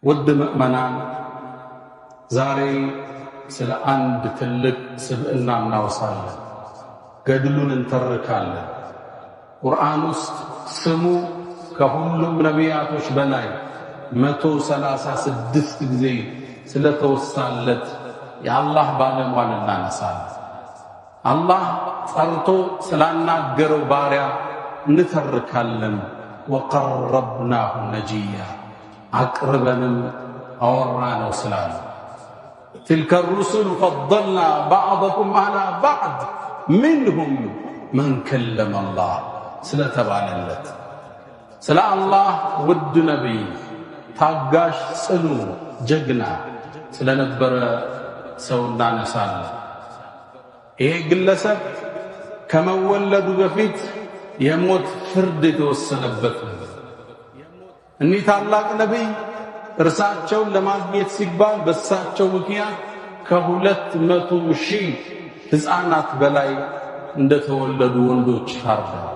ውድ ምእመናን ዛሬ ስለ አንድ ትልቅ ስብዕና እናወሳለን። ገድሉን እንተርካለን። ቁርአን ውስጥ ስሙ ከሁሉም ነቢያቶች በላይ 136 ጊዜ ስለተወሳለት የአላህ ባለሟል እናነሳለን። አላህ ጠርቶ ስላናገረው ባሪያ እንተርካለን። ወቀረብናሁ ነጂያ አቅርበንም አወራነው ስላለ تلك الرسل فضلنا بعضكم على بعض منهم من كلم الله ስለተባለለት ስለ አላህ ውድ ነቢይ ታጋሽ ጽኑ ጀግና ስለነበረ ሰው እናነሳለን። ይሄ ግለሰብ ከመወለዱ በፊት የሞት ፍርድ የተወሰነበት ነው። እኒህ ታላቅ ነቢይ እርሳቸውን ለማግኘት ሲባል በእሳቸው ምክንያት ከ200,000 ሕፃናት በላይ እንደተወለዱ ወንዶች ታርደዋል።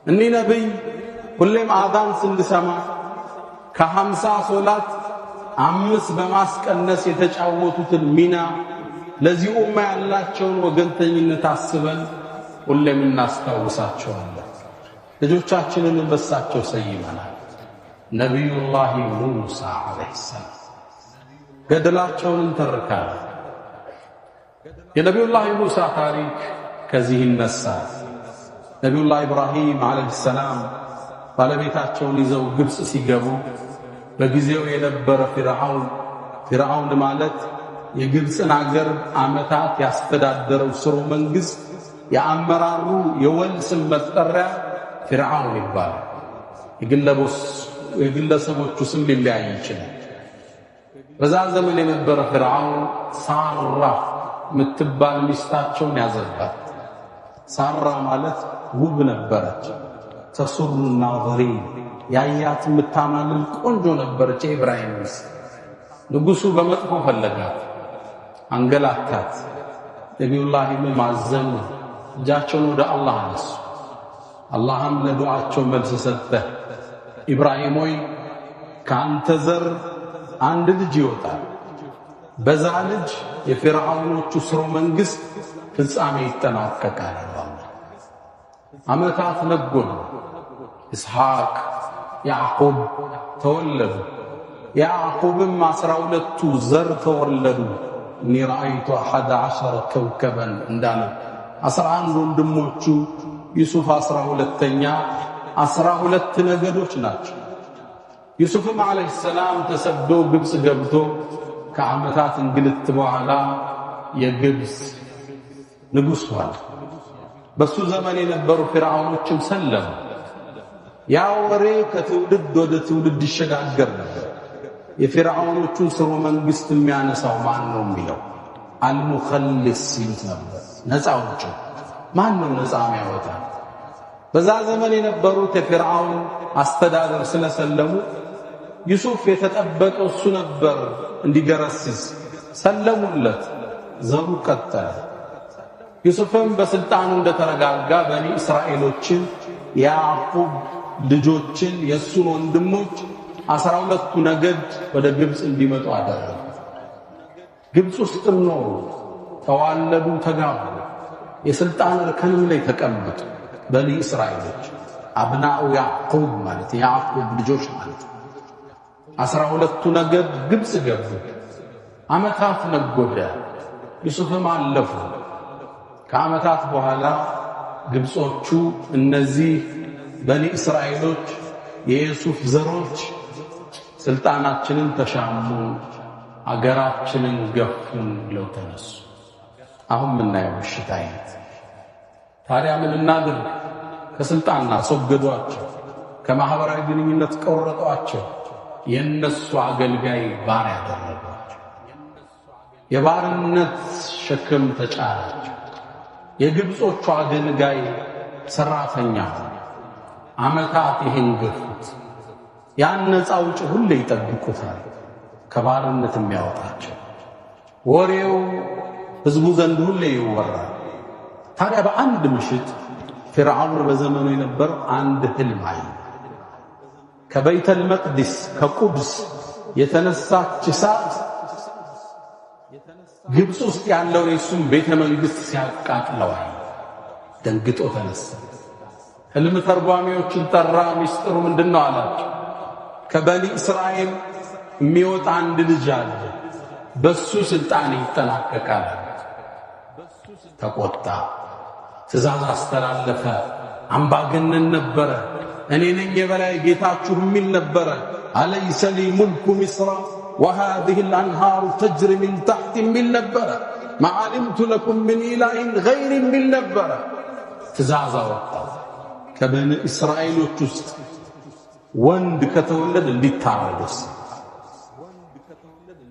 እኒህ ነቢይ ሁሌም አዛን ስንሰማ ከ50 ሶላት 5 በማስቀነስ የተጫወቱትን ሚና ለዚህ ኡማ ያላቸውን ወገንተኝነት አስበን ሁሌም እናስታውሳቸዋለን። ልጆቻችንን በሳቸው ሰይመናል። ነቢዩላህ ሙሳ ዓለይሂ ሰላም ገድላቸውን እንተርካለን። የነቢዩላህ ሙሳ ታሪክ ከዚህ ይነሳል። ነቢዩላህ ኢብራሂም ዓለይሂ ሰላም ባለቤታቸውን ይዘው ግብፅ ሲገቡ በጊዜው የነበረ ፊርዓውን ማለት የግብፅን አገር ዓመታት ያስተዳደረው ስርወ መንግሥት የአመራሩ የወል ስም መጠሪያ ፊርዓውን ይባላል። የግለሰቦቹ ስም ሊለያይ ይችላል። በዛ ዘመን የነበረ ፊርዓውን ሳራ ምትባል ሚስታቸውን ያዘባት። ሳራ ማለት ውብ ነበረች። ተሱሩ ናዘሪን ያያት ምታማልል ቆንጆ ነበረች። የኢብራሂም ሚስት ንጉሡ በመጥፎ ፈለጋት፣ አንገላታት። ነቢዩላህ ማዘኑ እጃቸውን ወደ አላህ አነሱ። አላህም ለዱዓቸው መልስ ሰጠ። ኢብራሂም ሆይ ከአንተ ዘር አንድ ልጅ ይወጣል። በዛ ልጅ የፊርዓውኖቹ ስርወ መንግሥት ፍጻሜ ይጠናቀቃል። ዓመታት ነጎዱ። ኢስሐቅ፣ ያዕቁብ ተወለዱ። ያዕቁብም 12ቱ ዘር ተወለዱ። እኒ ረአይቱ 11 ከውከበን እንዳለ 11 ወንድሞቹ ዩሱፍ 12ኛ 12 ነገዶች ናቸው። ዩሱፍም ዓለይሂ ሰላም ተሰዶ ግብፅ ገብቶ ከዓመታት እንግልት በኋላ የግብፅ ንጉሥ ሆነ። በሱ ዘመን የነበሩ ፊርዓውኖችም ሰለሙ። ያ ወሬ ከትውልድ ወደ ትውልድ ይሸጋገር ነበር። የፊርዓውኖቹን ስርወ መንግሥት የሚያነሳው ማን ነው የሚለው አልሙኸልስ ሲሉት ነበር። ነፃ አውጪ ማን ነው ነፃ የሚያወጣ? በዛ ዘመን የነበሩት የፊርዓውን አስተዳደር ስለሰለሙ ዩሱፍ የተጠበቀው እሱ ነበር እንዲገረስስ ሰለሙለት። ዘሩ ቀጠለ። ዩሱፍም በስልጣኑ እንደተረጋጋ በኒ እስራኤሎችን የያዕቁብ ልጆችን የሱን ወንድሞች 12ቱ ነገድ ወደ ግብፅ እንዲመጡ አደረገ። ግብፅ ውስጥም ኖሩ፣ ተዋለዱ፣ ተጋቡ። የስልጣን እርከንም ላይ ተቀመጡ። በኒ እስራኤሎች አብናኡ ያዕቁብ ማለት የያዕቁብ ልጆች ማለት 12ቱ ነገድ ግብፅ ገቡ። ዓመታት ነጎደ። ዩሱፍም አለፉ። ከዓመታት በኋላ ግብጾቹ እነዚህ በኒ እስራኤሎች የዩሱፍ ዘሮች ስልጣናችንን ተሻሙ፣ አገራችንን ገፉን ብለው ተነሱ። አሁን ምናየው ምሽት አይነት። ታዲያ ምን እናድርግ? ከስልጣን አስወገዷቸው፣ ከማህበራዊ ግንኙነት ቆረጧቸው፣ የነሱ አገልጋይ ባሪያ ያደረጓቸው። የባርነት ሸክም ተጫናቸው። የግብጾቹ አገልጋይ ሰራተኛ ዓመታት ይሄን ገፉት። ያን ነፃ አውጪ ሁሌ ይጠብቁታል፣ ከባርነት የሚያወጣቸው። ወሬው ህዝቡ ዘንድ ሁሌ ይወራል። ታዲያ በአንድ ምሽት ፊርዓውን በዘመኑ የነበረው አንድ ህልም አየ። ከበይተል መቅዲስ ከቁድስ የተነሳች እሳት ግብጽ ውስጥ ያለውን የሱም ቤተ መንግስት ሲያቃጥለዋል። ደንግጦ ተነሳ። ህልም ተርጓሚዎችን ጠራ። ሚስጥሩ ምንድነው አላቸው። ከበኒ እስራኤል የሚወጣ አንድ ልጅ አለ፣ በሱ ስልጣን ይጠናቀቃል። ተቆጣ። ትእዛዝ አስተላለፈ። አምባገነን ነበረ። እኔ ነኝ የበላይ ጌታችሁ የሚል ነበረ። አለይሰ ሊ ሙልኩ ሚስራ وهذه الأنهار تجري من تحت من نبرة ما علمت لكم من إله غير من نبرة تزعزع وقت كبني إسرائيل وتست وند كتولد اللي تعرض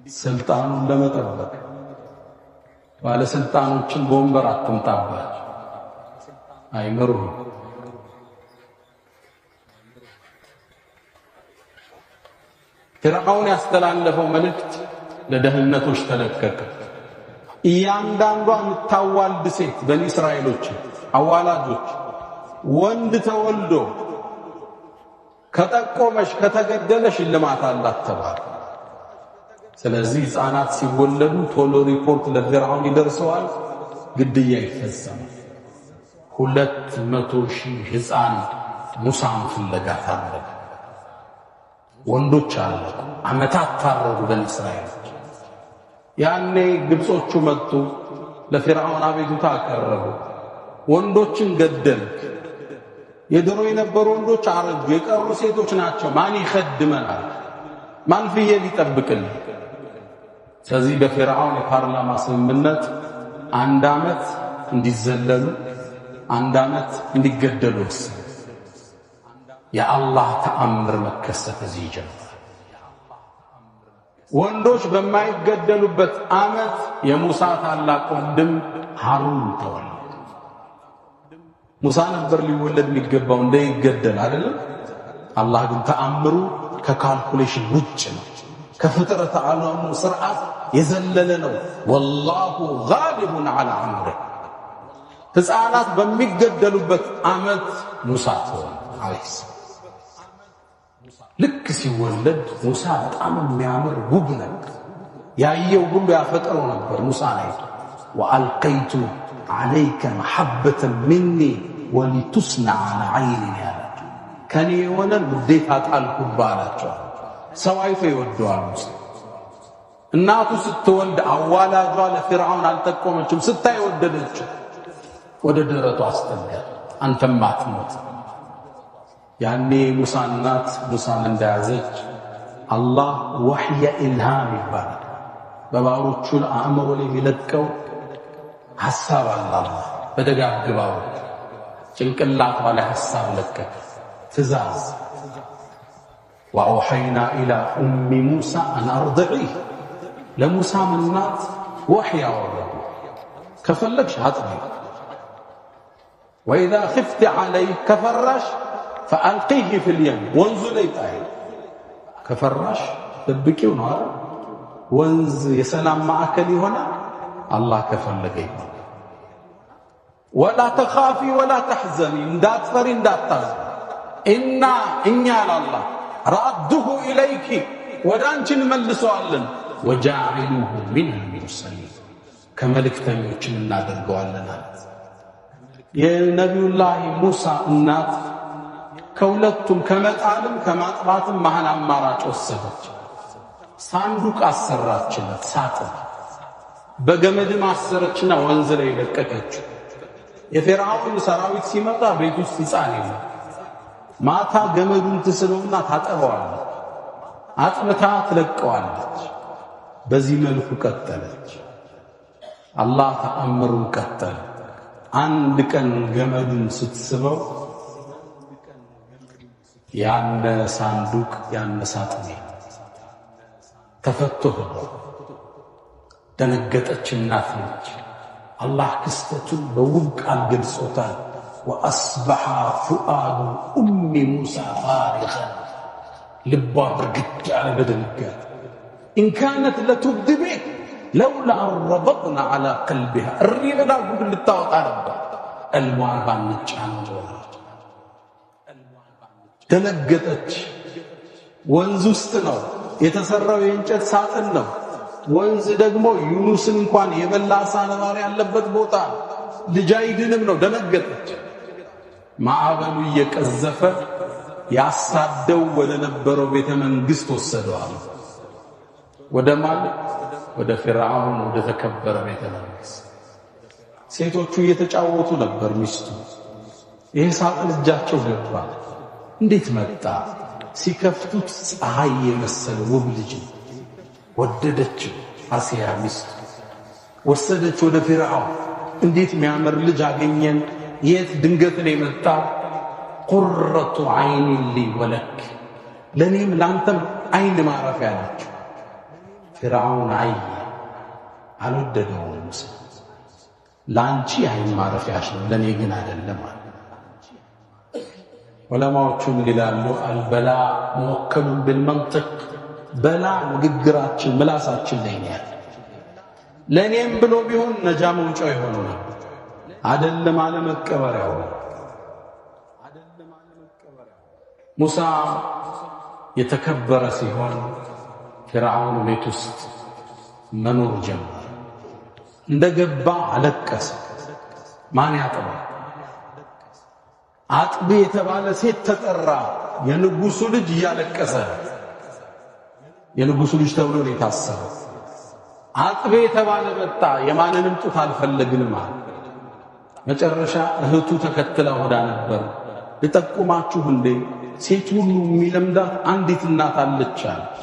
سلطان لما تربك وعلى سلطان وشن بومبرات تمتابع أي مروه فرعون ያስተላለፈው መልእክት ለደህንነቶች ተለቀቀ። እያንዳንዷ የምታዋልድ ሴት በኒ እስራኤሎች አዋላጆች ወንድ ተወልዶ ከጠቆመሽ ከተገደለሽ ሽልማት አላት ተባለ። ስለዚህ ሕፃናት ሲወለዱ ቶሎ ሪፖርት ለፈርዖን ይደርሰዋል፣ ግድያ ይፈጸማል። 200,000 ሕፃን ሙሳን ፍለጋ ታረደ። ወንዶች አለ አመታት ታረዱ በኒ እስራኤል። ያኔ ግብጾቹ መጡ፣ ለፈርዖን አቤቱታ አቀረቡ። ወንዶችን ገደልክ፣ የድሮ የነበሩ ወንዶች አረጁ፣ የቀሩ ሴቶች ናቸው፣ ማን ይخدመናል? ማን ፍየል ይጠብቅልን? ስለዚህ በፈርዖን የፓርላማ ስምምነት 1 ዓመት እንዲዘለሉ 1 ዓመት እንዲገደሉ ወሰኑ። የአላህ ተአምር መከሰት እዚህ ጀመረ። ወንዶች በማይገደሉበት ዓመት የሙሳ ታላቅ ወንድም ሃሩን ተወለደ። ሙሳ ነበር ሊወለድ የሚገባው እንዳይገደል አይደለም። አላህ ግን ተአምሩ ከካልኩሌሽን ውጭ ነው፣ ከፍጥረት ዓለሙ ስርዓት የዘለለ ነው። ወላሁ ጋሊቡን ዐላ አምሪህ። ሕፃናት በሚገደሉበት ዓመት ሙሳ ተወለደ አለይሂ ሰላም። ልክ ሲወለድ ሙሳ በጣም የሚያምር ውብ ነበር። ያየው ሁሉ ያፈጥረው ነበር። ሙሳ ላይ ወአልቀይቱ ዐለይከ መሐበተን ሚኒ ወሊቱስነዐ ዐላ ዐይኒ ያላቸው ከኔ የሆነ ውዴታ ጣልኩብህ አላቸው። ሰው አይቶ ይወደዋል ሙሳ። እናቱ ስትወልድ አዋላጇ ለፈርዖን አልጠቆመችም። ስታይ ወደደችው። ወደ ደረቷ አስጠጋት። አንተም አትሞት። ያኔ ሙሳ እናት ሙሳን እንዳያዘች አላህ ወህየ ኢልሃም ይባላል። በባሮቹ አእምሮ ላይ የሚለቀው ሐሳብ አለ። በደጋግባው ጭንቅላቷ ላይ ሐሳብ ለቀቀ። ትእዛዝ ወአውሐይና ኢላ ኡሚ ሙሳ አን አርድዒህ። ለሙሳ እናት ወህይ አወረዱ። ከፈለግሽ አጥቢ ወኢዛ ኽፍቲ ዐለይህ ከፈራሽ فألقيه في اليم ወንዙ ላይ ጣይ። ከፈራሽ ደብቂው ነው አይደል? ወንዝ የሰላም ማዕከል ይሆናል። አላህ ከፈለገ ይሆናል። ولا تخافي ولا تحزني እንዳትፈሪ እንዳታዝኝ። እኛ አላህ رادوه إليك ወደ አንቺ እንመልሰዋለን። وجاعلوه من المرسلين ከመልእክተኞች እናደርገዋለን አለ። የነቢዩላህ ሙሳ እናት ከሁለቱም ከመጣልም ከማጥባትም መሃል አማራጭ ወሰደች። ሳንዱቅ አሰራችለት፣ ሳጥን በገመድም አሰረችና ወንዝ ላይ ለቀቀችው። የፈርዖን ሰራዊት ሲመጣ ቤት ውስጥ ሕፃን የለም። ማታ ገመዱን ትስለውና ታጠበዋለች፣ አጥምታ ትለቀዋለች። በዚህ መልኩ ቀጠለች። አላህ ተአምሩን ቀጠለ። አንድ ቀን ገመዱን ስትስበው ያነ ሳንዱቅ ያነ ሳጥን ተፈቶ ደነገጠች። እናት ነች። አላህ ክስተቱን በውብ ቃል ገልጾታል። ወአስበሐ ፉአዱ ኡሚ ሙሳ ፋሪገን። ልቧ ብርግድ ያለ በድንጋጤ ኢን ካነት ለቱብዲ ቢህ ለውላ ረበጥና ዐላ ቀልቢሃ። እሪ ብላ ጉድ ልታወጣ ነበር። ቀልቧን ባንጫነው ደነገጠች። ወንዝ ውስጥ ነው። የተሰራው የእንጨት ሳጥን ነው። ወንዝ ደግሞ ዩኑስን እንኳን የበላ አሳ ነባሪ ያለበት ቦታ ልጅ አይድንም ነው። ደነገጠች። ማዕበሉ እየቀዘፈ ያሳደው ወደ ነበረው ቤተ መንግስት ወሰደዋል። ወደ ማን? ወደ ፊርዓውን ወደ ተከበረ ቤተ መንግስት። ሴቶቹ እየተጫወቱ ነበር። ሚስቱ ይሄ ሳጥን እጃቸው ገባ። እንዴት መጣ? ሲከፍቱት ፀሐይ የመሰለ ውብ ልጅ ወደደችው። አሲያ ሚስቱ ወሰደች ወደ ፊርዓውን። እንዴት የሚያምር ልጅ አገኘን! የት ድንገት ነው የመጣው? ቁረቱ ዐይን ሊ ወለክ፣ ለኔም ላንተም አይን ማረፊያ ናቸው። ፊርዓውን አየ፣ አልወደደውም። ሙሳ ላንቺ አይን ማረፊያሽ ነው፣ ለኔ ግን አይደለም አለ። ዑለማዎቹ ምን ይላሉ? አልበላ ሙወከሉን ቢልመንጥቅ፣ በላ ንግግራችን ምላሳችን ላይ ነው ያለ። ለኔም ብሎ ቢሆን ነጃ መውጫው ይሆነው ነበር። አይደለም አለ መቀበሪያው። ሙሳ የተከበረ ሲሆን ፊርዓውን ቤት ውስጥ መኖር ጀመረ። እንደገባ አለቀሰ። ማን ያጠባ? አጥቢ የተባለ ሴት ተጠራ። የንጉሱ ልጅ እያለቀሰ፣ የንጉሱ ልጅ ተብሎ ነው የታሰበው። አጥቢ የተባለ መጣ። የማንንም ጡት አልፈለግንም አለ። መጨረሻ እህቱ ተከትላ ወዳ ነበር። ልጠቁማችሁ እንዴ ሴት ሁሉ የሚለምዳት አንዲት እናት አለች አለች።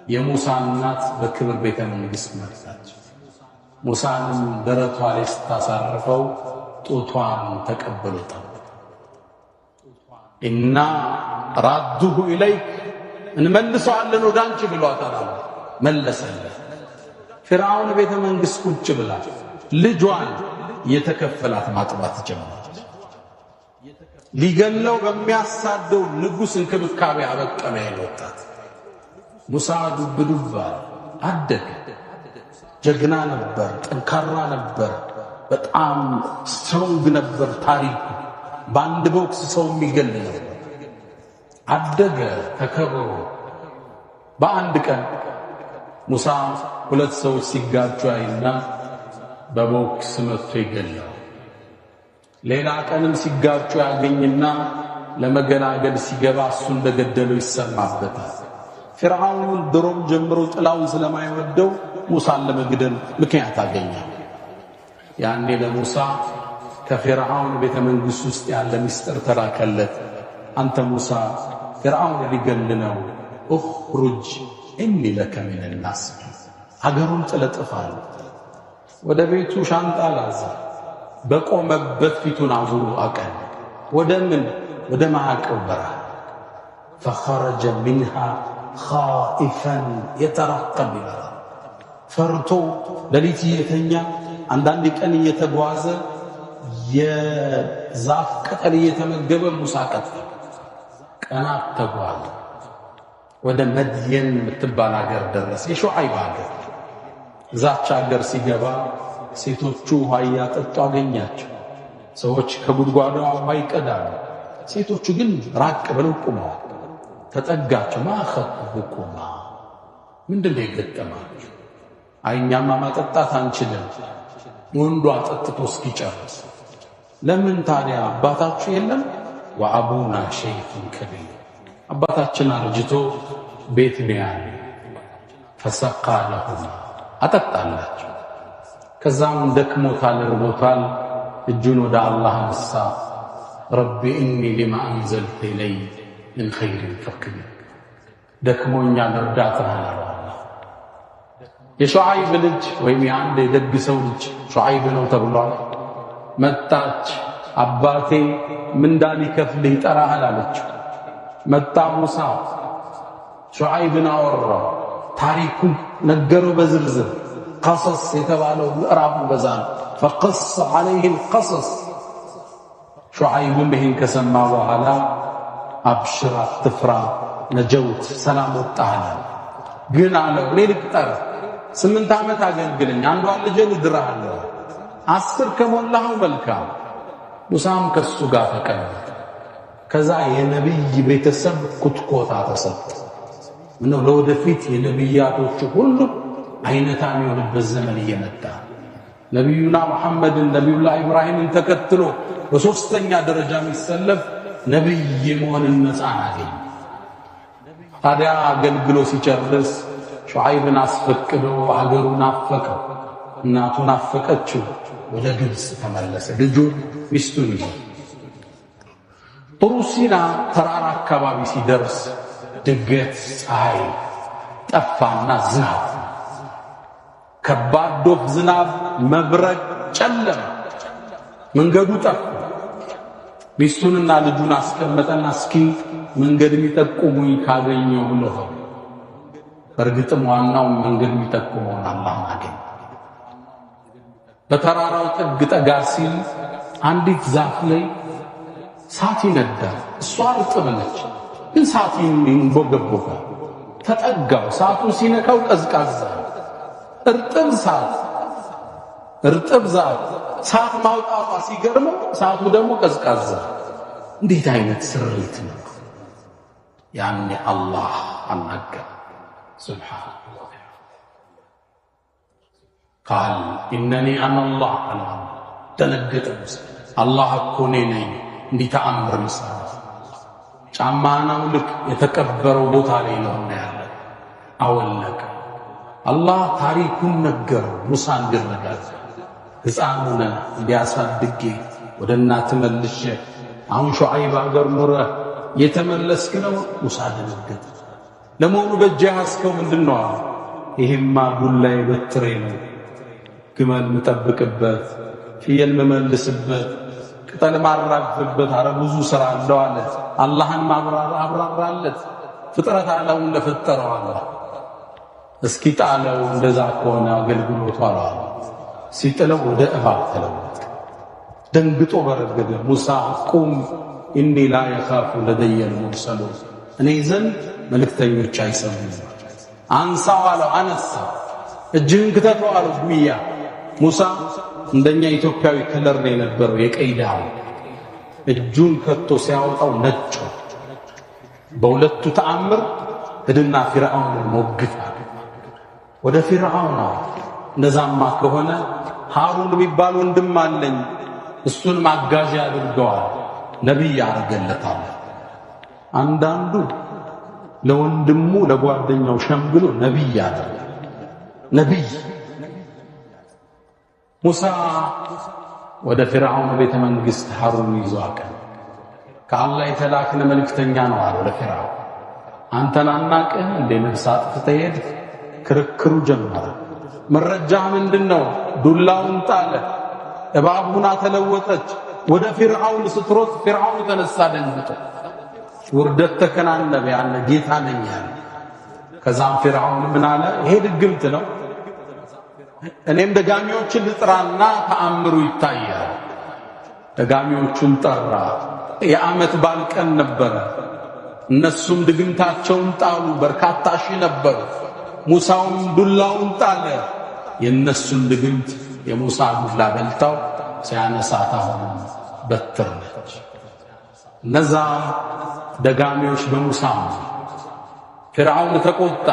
የሙሳ እናት በክብር ቤተ መንግስት መጣች። ሙሳንም ደረቷ ላይ ስታሳርፈው ጡቷን ተቀበሉት። እና ራዱሁ ኢለይክ፣ እንመልሰዋለን ወደ አንቺ ብሏታል። መለሰለት። ፊርዓውን ቤተ መንግስት ቁጭ ብላ ልጇን የተከፈላት ማጥባት ጀመረች። ሊገለው በሚያሳደው ንጉስ እንክብካቤ አበቀለ የወጣት ሙሳ ዱብ ዱብ አደገ። ጀግና ነበር፣ ጠንካራ ነበር፣ በጣም ስትሮንግ ነበር። ታሪኩ በአንድ ቦክስ ሰው የሚገል ነበር። አደገ ተከብሮ። በአንድ ቀን ሙሳ ሁለት ሰዎች ሲጋጩ አይና በቦክስ መጥቶ ይገላል። ሌላ ቀንም ሲጋጩ ያገኝና ለመገላገል ሲገባ እሱ እንደገደለው ይሰማበታል። ፊርዓውን ድሮም ጀምሮ ጥላውን ስለማይወደው ሙሳን ለመግደል ምክንያት አገኘ። ያኔ ለሙሳ ከፊርዓውን ቤተ መንግስት ውስጥ ያለ ምስጢር ተላከለት። አንተ ሙሳ ፊርዓውን ሊገል ነው፣ እኽሩጅ ኢኒ ለከ ሚነል ናስ፣ ሀገሩን ጥለጥፋል። ወደ ቤቱ ሻንጣ ላዘ። በቆመበት ፊቱን አዙሩ አቀን። ወደ ምን? ወደ ማዕቀው በረሃ። ፈኸረጀ ሚንሃ ኻኢፈን የተረቀብ ይላል። ፈርቶ ሌሊት እየተኛ አንዳንድ ቀን እየተጓዘ የዛፍ ቅጠል እየተመገበ ሙሳ ቀናት ተጓዘ። ወደ መድየን የምትባል ሀገር ደረሰ። የሹዓይብ ሀገር። እዛች ሀገር ሲገባ ሴቶቹ ውሃ እያጠጡ አገኛቸው። ሰዎች ከጉድጓዷ ውሃ ይቀዳሉ። ሴቶቹ ግን ራቅ ብለው ቆመዋል። ተጠጋቸው። ማኸጥቡኩማ፣ ምንድነው የገጠማችሁ? አይኛማ ማጠጣት አንችልም፣ ወንዱ አጠጥቶ እስኪጨርስ። ለምን ታዲያ አባታችሁ የለም? ወአቡና ሸይኹን ከቢር፣ አባታችን አርጅቶ ቤት ነው ያለ። ፈሰቃ ለሁማ፣ አጠጣላቸው። ከዛም ደክሞታል፣ ርቦታል። እጁን ወደ አላህ ነሳ። ረቢ ኢኒ ሊማ አንዘልተ ኢለይ ምን ኸይሪን ፈቂር፣ ደክሞኛል እርዳታህ አለ። የሹዓይብ ልጅ ወይም የአንድ የደግ ሰው ልጅ ሹዓይብ ነው ተብሏል። መጣች። አባቴ ምንዳ ሊከፍልህ ይጠራሃል አለችው። መጣ ሙሳ ሹዓይብን አወራው። ታሪኩን ነገረው በዝርዝር። ቀሰስ የተባለው ምዕራፉ በዛ ነው። ፈቀስ ዐለይሂል ቀሰስ። ሹዓይብም ይህን ከሰማ በኋላ አብሽር፣ አትፍራ፣ ነጀውት፣ ሰላም ወጣሃል። ግን አለው እኔ ልቅጠር፣ 8 ዓመት አገልግለኝ፣ አንዷን ልጄን እድርሃለሁ፣ 10 ከሞላኸው መልካም። ሙሳም ከሱ ጋር ተቀመጠ። ከዛ የነቢይ ቤተሰብ ኩትኮታ ተሰጠ። ምነው ለወደፊት የነቢያቶቹ ሁሉ አይነታ የሚሆንበት ዘመን እየመጣ ነቢዩና መሐመድን ነቢዩላህ ኢብራሂምን ተከትሎ በሶስተኛ ደረጃ የሚሰለፍ ነቢይ የመሆንን መጻን አገኘ። ታዲያ አገልግሎ ሲጨርስ ሹዓይብን አስፈቅዶ አገሩን አፈቀው፣ እናቱን አፈቀችው። ወደ ግብፅ ተመለሰ። ልጁን ሚስቱን ይዞ ጥሩ ሲና ተራራ አካባቢ ሲደርስ ድገት ፀሐይ ጠፋና ዝናብ፣ ከባድ ዶፍ ዝናብ፣ መብረቅ፣ ጨለማ፣ መንገዱ ጠፋ። ሚስቱንና ልጁን አስቀመጠና እስኪ መንገድ የሚጠቁሙኝ ካገኘው ብሎ በእርግጥም ዋናው መንገድ የሚጠቁመውን አላህን አገኘ። በተራራው ጥግ ጠጋ ሲል አንዲት ዛፍ ላይ እሳት ይነዳል። እሷ እርጥብ ነች፣ ግን እሳት ይንቦገቦጋል። ተጠጋው። እሳቱን ሲነካው ቀዝቃዛ፣ እርጥብ ዛፍ እሳት ማውጣቷ ሲገርመው እሳቱ ደግሞ ቀዝቃዛ። እንዴት አይነት ስሪት ነው! ያኔ አላህ አናገረ ሱብሓነሁ ቃል ኢነኒ አነላህ አላ ደነገጠ። አላህ እኮ እኔ ነኝ እንዲህ ተአምር ምሰራ። ጫማህን አውልቅ፣ የተቀበረው ቦታ ላይ ነው ያለ። አወለቀ። አላህ ታሪኩን ነገረው። ሙሳ እንዲረጋጋ ሕፃን ሆነህ እንዲያሳድጌ ወደ እናት መልሼ አሁን ሹዓይብ አገር ኑረህ የተመለስክ ነው። ሙሳ ደነገጠ። ለመሆኑ በእጅ ያዝከው ምንድን ነው? ይሄማ ዱላዬ በትሬ ነው፣ ግመል ምጠብቅበት፣ ፍየል ምመልስበት፣ ቅጠል ማራግፍበት፣ አረ ብዙ ሥራ አለው አለ። አላህን አብራራለት። ፍጥረት ዓለሙን ለፈጠረው አላህ እስኪ ጣለው። እንደዛ ከሆነ አገልግሎቱ አለ። ሲጥለው ወደ እባብ ተለወጠ። ደንግጦ በረገገ። ሙሳ ቁም ኢኒ ላ የኻፉ ለደየል ሙርሰሉን፣ እኔ ዘንድ መልእክተኞች አይሰሙም። አንሳው አለው። አነሳ። እጅህን ክተተው አለው። ጉያ ሙሳ እንደኛ ኢትዮጵያዊ ከለር ነው የነበረው፣ የቀይ ዳም። እጁን ከቶ ሲያወጣው ነጭ። በሁለቱ ተአምር እድና ፊርዓውን ሞግት ወደ ፊርዓውን። እንደዛማ ከሆነ ሃሩን የሚባል ወንድም አለኝ፣ እሱን ማጋዣ አድርገዋል፣ ነቢይ ያደርገለታል። አንዳንዱ ለወንድሙ ለጓደኛው ሸምግሎ ነቢይ ያደርጋል። ነቢይ ሙሳ ወደ ፊርዓውን ቤተ መንግሥት ሃሩን ይዞ አቀን። ከአላህ የተላክነ መልእክተኛ ነው አለ ለፊርዓውን። አንተን አናቅህም እንደ ነፍስ አጥፍተህ ሄድክ? ክርክሩ ጀመረ። መረጃ ምንድነው? ዱላውን ጣለ። እባብ ሆና ተለወጠች። ወደ ፊርዓውን ስትሮጥ ፊርዓውን ተነሳ ደንግጦ። ውርደት ተከናነበ። ያለ ጌታ ነኝ ያለ። ከዛም ፊርዓውን ምን አለ? ይሄ ድግምት ነው፣ እኔም ደጋሚዎችን ልጥራና ተአምሩ ይታያል። ደጋሚዎቹን ጠራ። የዓመት በዓል ቀን ነበረ። እነሱም ድግምታቸውን ጣሉ። በርካታ ሺህ ነበሩ። ሙሳውም ዱላውን ጣለ። የእነሱን ድግምት የሙሳ ዱላ በልታው ሲያነሳት አሁን በትር ነች። እነዛ ደጋሚዎች በሙሳ ፊርዓውን ተቆጣ።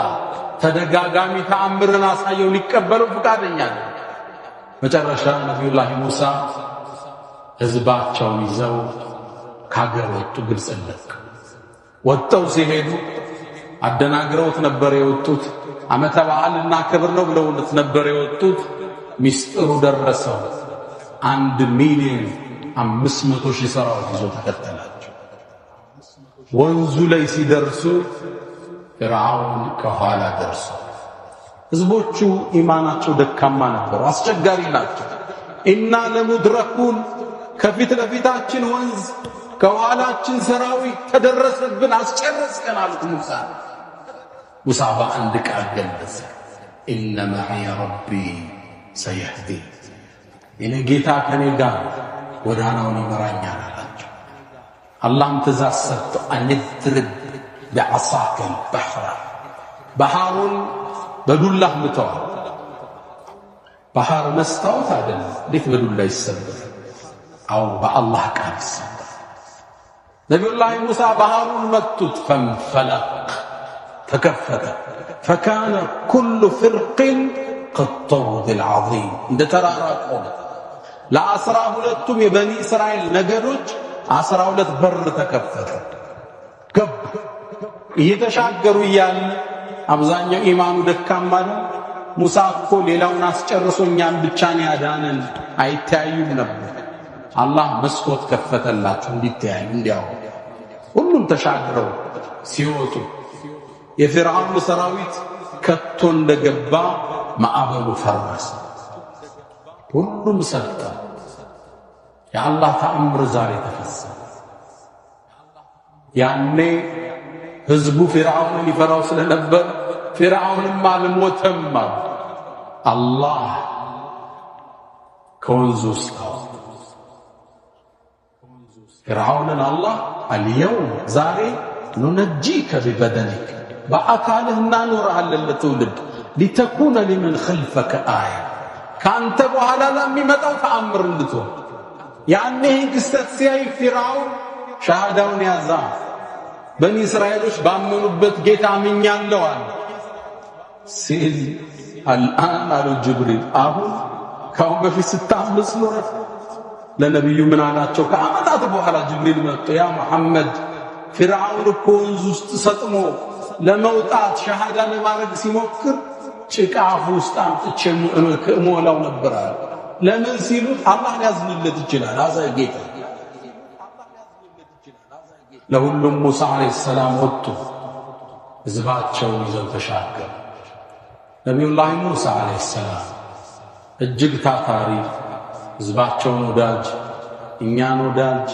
ተደጋጋሚ ተአምርን አሳየው፣ ሊቀበለው ፈቃደኛ ነው። መጨረሻ ነቢዩላህ ሙሳ ሕዝባቸውን ይዘው ካገር ወጡ። ግብፅ ለቀው ወጥተው ሲሄዱ አደናግረውት ነበር የወጡት። ዓመተ በዓልና ክብር ነው ብለውት ነበር የወጡት። ሚስጥሩ ደረሰው። 1,500,000 ሰራዊት ይዞ ተከተላቸው። ወንዙ ላይ ሲደርሱ ፊርዓውን ከኋላ ደርሶ፣ ሕዝቦቹ ኢማናቸው ደካማ ነበሩ፣ አስቸጋሪ ናቸው። ኢና ለሙድረኩን፣ ከፊት ለፊታችን ወንዝ፣ ከኋላችን ሰራዊት ተደረሰብን፣ አስጨረስከን አሉት ሙሳ። ሙሳ በአንድ ቃል ገለጸ፣ ኢነ መዕየ ረቢ ሰየህዲ፣ የኔ ጌታ ከኔ ጋር ጎዳናውን ይመራኛል አላቸው። አላህም ትእዛዝ ሰጥቶ አንድርብ ቢዐሳከ አልበሕረ፣ ባህሩን በዱላህ ምተዋል። ባህር መስታወት አይደለም፣ እንዴት በዱላ ይሰበር? አው በአላህ ቃል ይሰበር። ነቢዩላህ ሙሳ ባህሩን መቱት። ፈንፈለቅ፣ ተከፈተ فكان كل فرق كالطود العظيم እንደ ተራራ ቆመ ለ12ቱም የበኒ እስራኤል ነገዶች 12 በር ተከፈተ ገብ እየተሻገሩ እያለ አብዛኛው ኢማኑ ደካማ ነው ሙሳ እኮ ሌላውን አስጨርሶኛን ብቻ ነው ያዳነን አይታዩም ነበር አላህ መስኮት ከፈተላቸው እንዲታዩ እንዲያው ሁሉም ተሻግረው ሲወጡ የፍርዓውን ሰራዊት ከቶ እንደገባ ማዕበሉ ፈረሰ ሁሉም ሰጣ የአላህ ተአምር ዛሬ ተፈጸመ ያኔ ህዝቡ ፍርዓውን ይፈራው ስለነበር ፍርዓውንም አልሞተም አላህ ከወንዙ ውስጥ ፍርዓውንን አላህ اليوم ዛሬ ننجيك ببدنك በአካልህ እናኖርሃለን ለትውልድ لتكون لمن خلفك آية ካንተ በኋላ ለሚመጣው ተአምር እንድትሆን ያኔ ክስተት ሲያይ ፍርዓውን ሻሃዳውን ያዛ በኒ እስራኤሎች ባመኑበት ጌታ አምኛለሁ አለ ሲል الآن አሉ ጅብሪል አሁን ካሁን በፊት ስታምጽ ኖረ ለነብዩ ምን አላቸው ከአመታት በኋላ ጅብሪል መጥቶ ያ መሐመድ ፍርዓውን እኮ ወንዝ ውስጥ ሰጥሞ ለመውጣት ሻሃዳ ለማድረግ ሲሞክር ጭቃ ውስጥ አምጥቼ ሞላው ነበር አለ ለምን ሲሉት አላህ ያዝንለት ይችላል አዛይ ጌታ ለሁሉም ሙሳ አለይሂ ሰላም ወጡ ህዝባቸው ይዘው ተሻገሩ ነብዩላህ ሙሳ አለይሂ ሰላም እጅግ ታታሪ ህዝባቸውን ወዳጅ እኛን ወዳጅ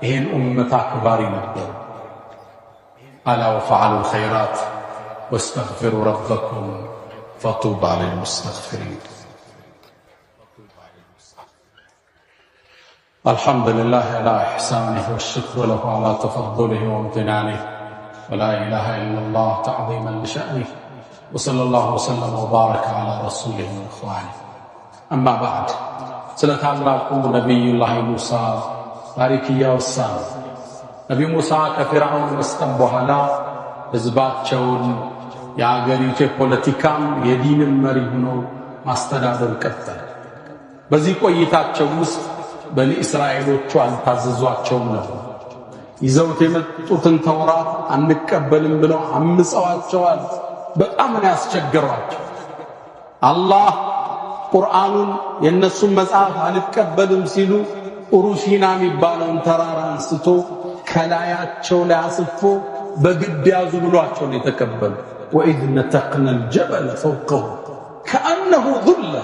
ይሄን ኡመት አክባሪ ነበር አላ ወፈዓሉ الخيرات واستغفروا ربكم فطوبى للمستغفرين الحمد لله على إحسانه والشكر له على تفضله وامتنانه ولا إله إلا الله تعظيما لشأنه وصلى الله وسلم وبارك على رسوله وإخوانه أما بعد سلة الله نبي الله موسى باركيا والسلام نبي موسى كفرعون واستنبهلا حزبات شون يا غريت ፖለቲካም የዲንም መሪ ሆኖ ማስተዳደር ቀጠለ በዚህ ቆይታቸው ውስጥ በኒ እስራኤሎቹ አልታዘዟቸውም ነበር ይዘውት የመጡትን ተውራት አንቀበልም ብለው አምፀዋቸዋል በጣም ነው ያስቸገሯቸው አላህ ቁርአኑን የነሱን መጽሐፍ አልቀበልም ሲሉ ኡሩሲና የሚባለውን ተራራ አንስቶ ከላያቸው ላይ አስፎ በግድ ያዙ ብሏቸው ነው የተቀበሉ وإذ نتقنا الجبل فوقهم كأنه ظلة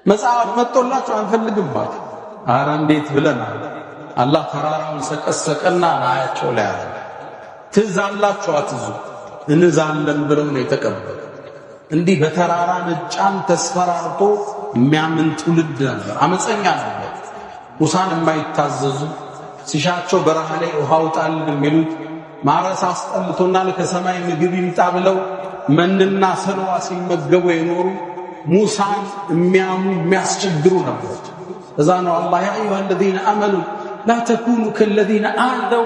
መጽሐፍ መጥቶላቸው አንፈልግም ባክ አረ እንዴት ብለናል አላህ ተራራውን ሰቀሰቀና ላያቸው ላይ አለ ትዛላችሁ አትዙ እንዛለን ብለው ነው የተቀበሉ እንዲህ በተራራ መጫን ተስፈራርቶ የሚያምን ትውልድ ነበር አመፀኛ ነበር ሙሳን የማይታዘዙ ሲሻቸው በረሃ ላይ ውሃ አውጣልን የሚሉት ማረስ አስጠልቶናል ከሰማይ ምግብ ይምጣ ብለው መንና ሰልዋ ሲመገቡ የኖሩ ሙሳን የሚያስቸግሩ ነበር እዛ ነው አላህ ያ አዩሃ الذين آمنوا لا تكونوا كالذين آذوا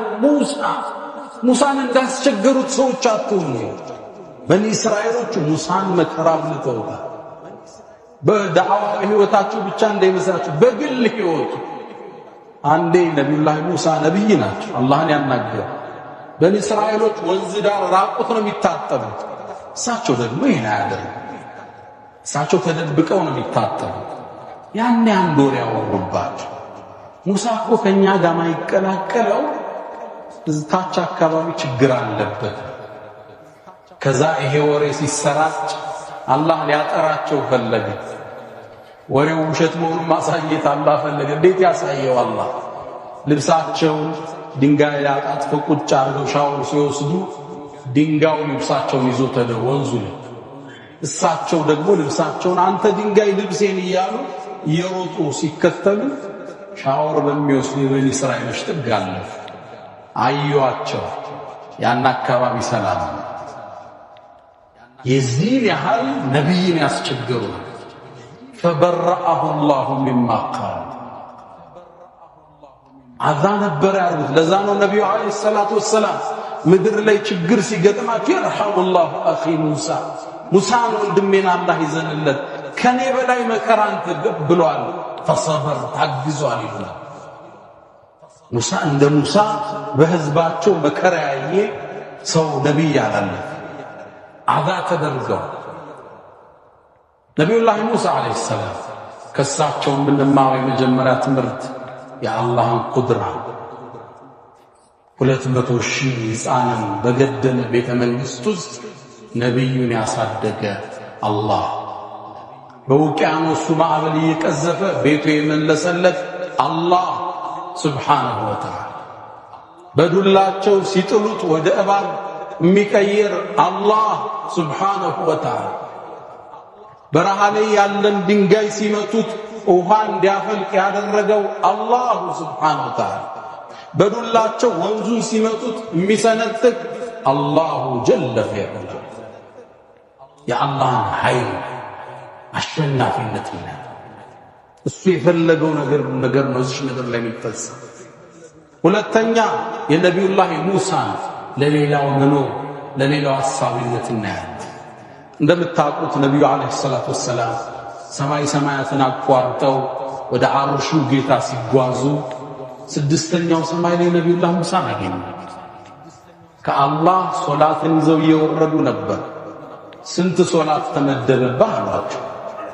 ሙሳን እንዳስቸገሩት ሰዎች አትሁኑ በኒ እስራኤሎች ሙሳን መከራ ብለውታል በዳዕዋ ህይወታቸው ብቻ እንዳይመስላችሁ በግል ህይወቱ አንዴ ነብዩላህ ሙሳ ነብይ ናቸው አላህን ያናገሩ በኒ እስራኤሎች ወንዝ ዳር ራቁት ነው የሚታጠቡት እሳቸው ደግሞ ይሄን አያደርጉ እሳቸው ተደብቀው ነው የሚታጠቡት ያኔ አንድ ወር ያወሩባቸው ሙሳ እኮ ከኛ ጋር ማይቀላቀለው እዝታች አካባቢ ችግር አለበት ከዛ ይሄ ወሬ ሲሰራጭ አላህ ሊያጠራቸው ፈለገ ወሬው ውሸት መሆኑን ማሳየት አላህ ፈለገ እንዴት ያሳየው አላህ ልብሳቸውን ድንጋይ ያጣጥፈው ቁጭ አድርገው ሻወር ሲወስዱ ድንጋዩ ልብሳቸውን ይዞ ተደወንዙ እሳቸው ደግሞ ልብሳቸውን አንተ ድንጋይ ልብሴን እያሉ እየሮጡ ሲከተሉ ሻወር በሚወስዱ በኒ እስራኤሎች ተጋለፉ አዩአቸው ያን አካባቢ ሰላም የዚህን ያህል ነብይን ያስቸገሩ فبرأه الله مما قال አዛ ነበር ያሉት ለዛ ነው ነብዩ አለይሂ ሰላቱ ወሰለም ምድር ላይ ችግር ሲገጥማቸው ይርሐሙላሁ አኺ ሙሳ ሙሳን ወንድሜን አላህ ይዘንለት ከኔ በላይ መከራን ተቀብሏል ፈሰበር ታግዟል ይላል። ሙሳ እንደ ሙሳ በህዝባቸው መከራ ያየ ሰው ነብይ አላለ አዛ ተደርገው ነብዩላህ ሙሳ አለይሂ ሰላም ከሳቸው ምንማው የመጀመሪያ ትምህርት የአላህን ቁድራ 200,000 ሕፃንን በገደለ ቤተ መንግስት ውስጥ ነብዩን ያሳደገ አላህ በውቅያኖሱ ማዕበል እየቀዘፈ ቤቱ የመለሰለት አላህ ሱብሓነሁ ወተዓላ በዱላቸው ሲጥሉት ወደ እባብ የሚቀይር አላህ ሱብሓነሁ ወተዓላ በረሃ ላይ ያለን ድንጋይ ሲመቱት ውሃ እንዲያፈልቅ ያደረገው አላህ ሱብሓነሁ ወተዓላ በዱላቸው ወንዙን ሲመቱት የሚሰነጥቅ አላሁ ጀለ ፊዑላ የአላህን ኃይል አሸናፊነትና እሱ የፈለገው ነገር ነው እዚህ ነገር ላይ የሚፈጸም። ሁለተኛ የነቢዩላህ ሙሳ ለሌላው መኖር ለሌላው አሳቢነት እናያለን። እንደምታውቁት ነብዩ አለይሂ ሰላቱ ወሰላም ሰማያትን አቋርጠው ወደ አርሹ ጌታ ሲጓዙ ስድስተኛው ሰማይ ላይ ነብዩላህ ሙሳ አገኙ። ከአላህ ሶላትን ይዘው እየወረዱ ነበር። ስንት ሶላት ተመደበብህ አሏቸው።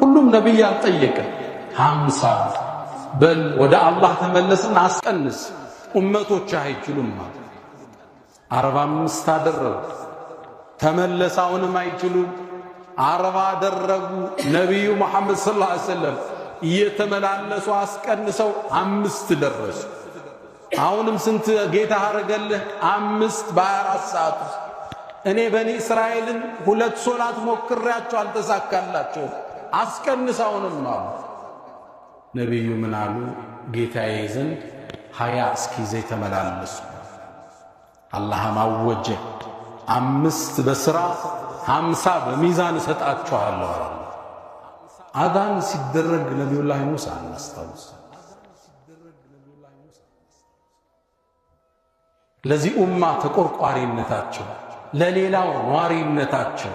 ሁሉም ነብይ አልጠየቀም። 50 በል ወደ አላህ ተመለስና አስቀንስ ኡመቶች አይችሉም ማለት 45 አደረጉ። ተመለሳውንም አይችሉም 40 አደረጉ። ነብዩ መሐመድ ሰለላሁ ዐለይሂ ወሰለም እየተመላለሱ አስቀንሰው 5 ደረሱ። አሁንም ስንት ጌታ አረገልህ 5 በ24 ሰዓት እኔ በኒ እስራኤልን 2 ሶላት ሞክሬያቸው አልተሳካላቸው አስቀንሳውንም አሉ። ነብዩ ምን አሉ? ጌታዬ ዘንድ 20 እስኪዘይ ተመላለሱ። አላህ ማወጀ 5 በስራ 50 በሚዛን ሰጣቸዋለሁ አለ። አዳን ሲደረግ ነብዩላህ ሙሳ አናስታውስ። ለዚህ ኡማ ተቆርቋሪነታቸው ለሌላው ኗሪነታቸው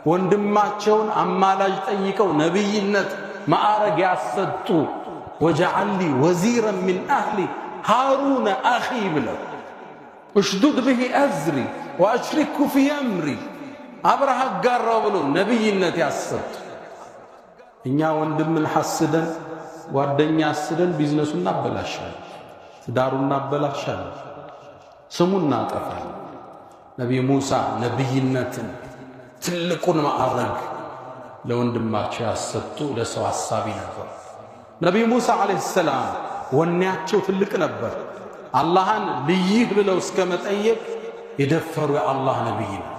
ወንድማቸውን አማላጅ ጠይቀው ነብይነት ማዕረግ ያሰጡ ወጀዐሊ ወዚረን ሚን አህሊ ሃሩነ አኺ ብለው እሽዱድ ብሂ አዝሪ ወአሽሪኩ ፊ አምሪ አብረሃ ጋራው ብሎ ነብይነት ያሰጡ። እኛ ወንድምን ሐስደን ጓደኛ አስደን ቢዝነሱን እናበላሻለን፣ ትዳሩን እናበላሻለን፣ ስሙን እናጠፋለን። ነብይ ሙሳ ነብይነትን ትልቁን ማዕረግ ለወንድማቸው ያሰጡ ለሰው ሐሳቢ ነበር። ነብይ ሙሳ አለይሂ ሰላም ወኔያቸው ትልቅ ነበር። አላህን ልይህ ብለው እስከ መጠየቅ የደፈሩ የአላህ ነብይ ናቸው።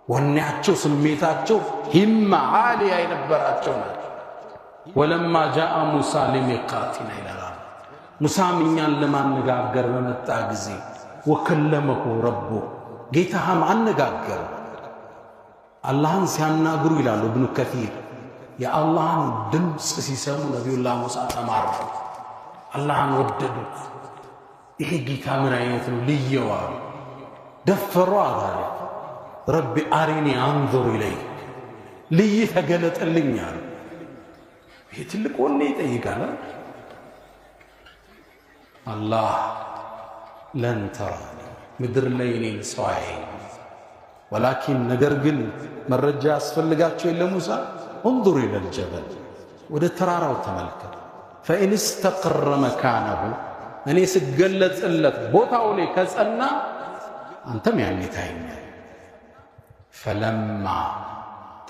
ወኔያቸው ስሜታቸው ሂማ ዓሊያ የነበራቸው ናቸው። ወለማ ጃአ ሙሳ ሊሚቃቲና ይላል ሙሳም እኛን ለማነጋገር በመጣ ጊዜ ወከለመሁ ረቡ ጌታህም አነጋገረ። አላህን ሲያናግሩ ይላሉ ኢብኑ ከሲር የአላህን ድምፅ ሲሰሙ ነብዩላህ ሙሳ ተማረኩ፣ አላህን ወደዱት። ይሄ ጌታ ምን አይነት ነው ልየዋ ደፈሩ አለ። ረቢ አሪኒ አንዙር ኢለይክ ልይ ተገለጠልኛል። ይሄ ትልቅ ወኔ ይጠይቃል። አላህ ለን ተራኒ ምድር ላይ እኔን ሰው አያየኝም፣ ወላኪን ነገር ግን መረጃ ያስፈልጋቸው የለ ሙሳ እንظر إلى الجبل ወደ ተራራው ተመልከት فإن استقر مكانه እኔ ስገለጽለት ቦታው ላይ ከጸና አንተም ያኔ ታየኛለህ። فلما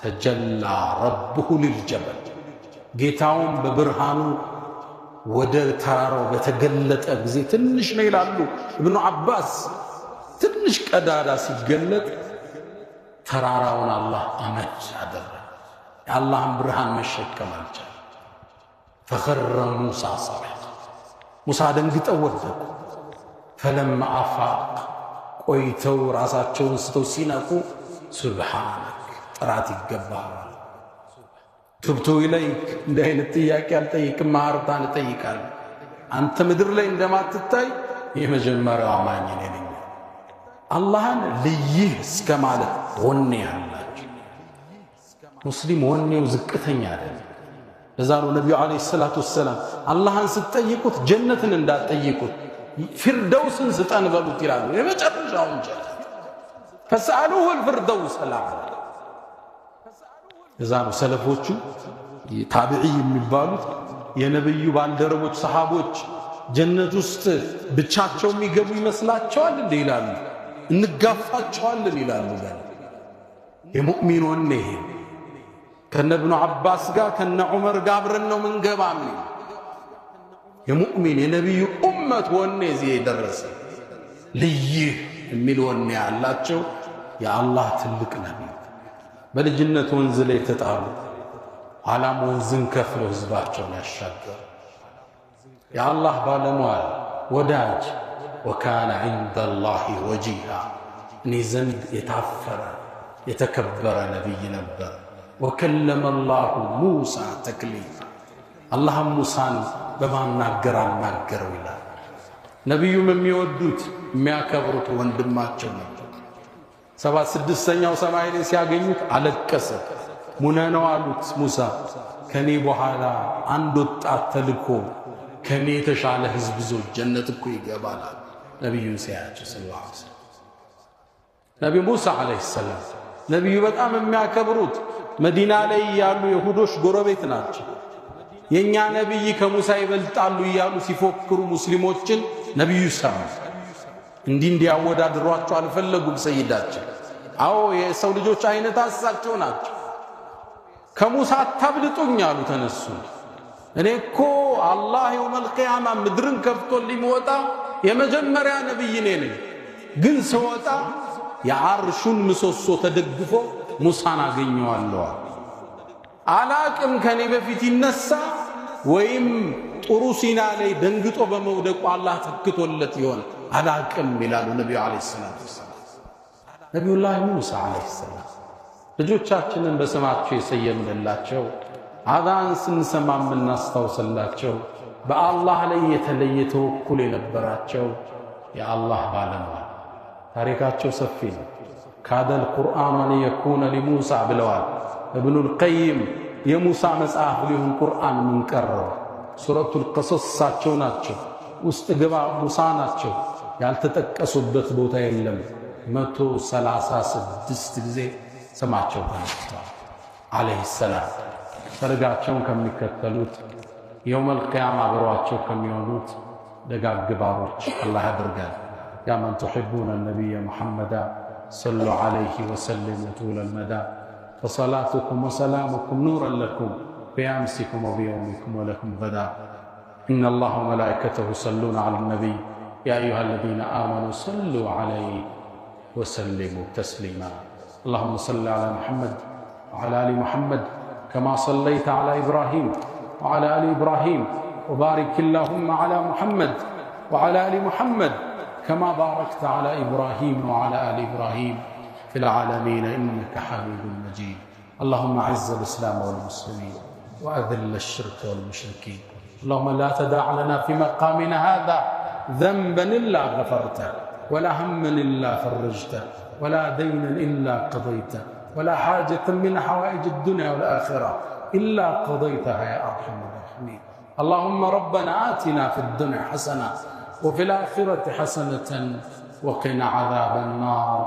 تجلى ربه للجبل ጌታውን በብርሃኑ ወደ ተራራው በተገለጠ ጊዜ ትንሽ ነው ይላሉ ኢብኑ አባስ። ትንሽ ቀዳዳ ሲገለጥ ተራራውን አላህ አመድ አደረገ። የአላህን ብርሃን መሸከም አልቻለም። ፈኸረ ሙሳ ሰዒቃ ሙሳ ደንግጠው ወደቁ። ፈለማ አፋቅ ቆይተው ራሳቸውን ስተው ሲነቁ ሱብሓነክ ጥራት ይገባል ቱብቱ ኢለይክ እንዲህ አይነት ጥያቄ አልጠይቅም፣ ማርታን እጠይቃለሁ። አንተ ምድር ላይ እንደማትታይ የመጀመሪያው አማኝ ነኝ። አላህን ልይህ እስከማለት ወኔ ያላቸው ሙስሊም ወኔው ዝቅተኛ አይደለም። ለዛ ነው ነብዩ አለይሂ ሰላቱ ወሰለም አላህን ስትጠይቁት ጀነትን እንዳትጠይቁት ፊርደውስን ስጠን በሉት ይላሉ። የመጨረሻውን ጀነት ፈስአሉሁ الفردوس الأعلى። ለዛ ነው ሰለፎቹ ታቢዒ የሚባሉት የነብዩ ባልደረቦች ሰሃቦች ጀነት ውስጥ ብቻቸው የሚገቡ ይመስላቸዋል እንዴ ይላሉ። እንጋፋቸዋለን ይላሉ። የሙእሚን ወኔ ይሄ ከነ ኢብኑ አባስ ጋር ከነ ዑመር ጋር አብረን ነው ምንገባም። የሙእሚን የነብዩ ኡመት ወኔ እዚህ የደረሰ ልይህ የሚል ወኔ ያላቸው የአላህ ትልቅ ነብይ በልጅነት ወንዝ ላይ ተጣሉ። ኋላም ወንዝን ከፍለው ህዝባቸውን ያሻገሩ የአላህ ባለሟል ወዳጅ ወካነ ዐንደ አላህ ወጂሃ እኔ ዘንድ የታፈረ የተከበረ ነብይ ነበር። ወከለመ አላሁ ሙሳ ተክሊማ አላህም ሙሳን በማናገር አናገረው ይላል። ነብዩም የሚወዱት የሚያከብሩት ወንድማቸው ነበር። 76ኛው ሰማይ ላይ ሲያገኙት አለቀሰ። ሙነነው አሉት ሙሳ ከኔ በኋላ አንድ ወጣት ተልኮ ከኔ የተሻለ ህዝብ ይዞ ጀነት እኮ ይገባል ነብዩን ሲያያቸው ሰለላሁ ዐለይሂ ወሰለም። ነብዩ ሙሳ ዐለይሂ ሰላም ነብዩ በጣም የሚያከብሩት መዲና ላይ ያሉ የሁዶች ጎረቤት ናቸው። የኛ ነብይ ከሙሳ ይበልጣሉ እያሉ ሲፎክሩ ሙስሊሞችን ነብዩ ሰማ። እንዲያወዳድሯቸው አልፈለጉም። ሰይዳቸው አዎ የሰው ልጆች አይነት አሳቸው ናቸው። ከሙሳ አታብልጡኝ አሉ። ተነሱ እኔ እኮ አላህ የውመል ቂያማ ምድርን ከፍቶ ሊወጣ የመጀመሪያ ነብይ ነኝ፣ ግን ስወጣ የዓርሹን ምሰሶ ተደግፎ ሙሳን አገኘዋለሁ። አላቅም ከኔ በፊት ይነሳ ወይም ጥሩ ሲና ላይ ደንግጦ በመውደቁ አላህ ተክቶለት ይሆን አላቅም ይላሉ ነብዩ አለይሂ ሰላቱ ወሰለም። ነብዩላህ ሙሳ አለይሂ ሰላም ልጆቻችንን በስማቸው የሰየምንላቸው አዛን ስንሰማ የምናስታውስላቸው በአላህ ላይ የተለየ ተወኩል የነበራቸው የአላህ ባለሟል ታሪካቸው ሰፊ ነው። ካደል ቁርአን አን የኩነ ሊሙሳ ብለዋል ኢብኑል ቀይም። የሙሳ መጽሐፍ ሊሆን ቁርአን ምን ቀረው? ሱረቱል ቀሰስ ሳቸው ናቸው። ውስጥ ግባ ሙሳ ናቸው። ያልተጠቀሱበት ቦታ የለም። 136 ጊዜ ስማቸው ተነስቷል አለይሂ ሰላም። ፈርጋቸውን ከሚከተሉት የውመል ቂያማ አብረዋቸው ከሚሆኑት ደጋግ ባሮች አላህ ያድርገን። ያ መን ቱሒቡነ ነቢየ ሙሐመዳ ሰሉ ዐለይሂ ወሰሊሙ ጡለል መዳ فصلاتكم وسلامكم نورا لكم بأمسكم وبيومكم ولكم غدا. إن الله وملائكته يصلون على النبي يا أيها الذين آمنوا صلوا عليه وسلموا تسليما. اللهم صل على محمد وعلى آل محمد كما صليت على إبراهيم وعلى آل إبراهيم وبارك اللهم على محمد وعلى آل محمد كما باركت على إبراهيم وعلى آل إبراهيم في العالمين إنك حميد مجيد. اللهم أعز الإسلام والمسلمين وأذل الشرك والمشركين. اللهم لا تدع لنا في مقامنا هذا ذنبا إلا غفرته ولا هما إلا فرجته ولا دينا إلا قضيته ولا حاجة من حوائج الدنيا والآخرة إلا قضيتها يا أرحم الراحمين. اللهم ربنا آتنا في الدنيا حسنة وفي الآخرة حسنة وقنا عذاب النار.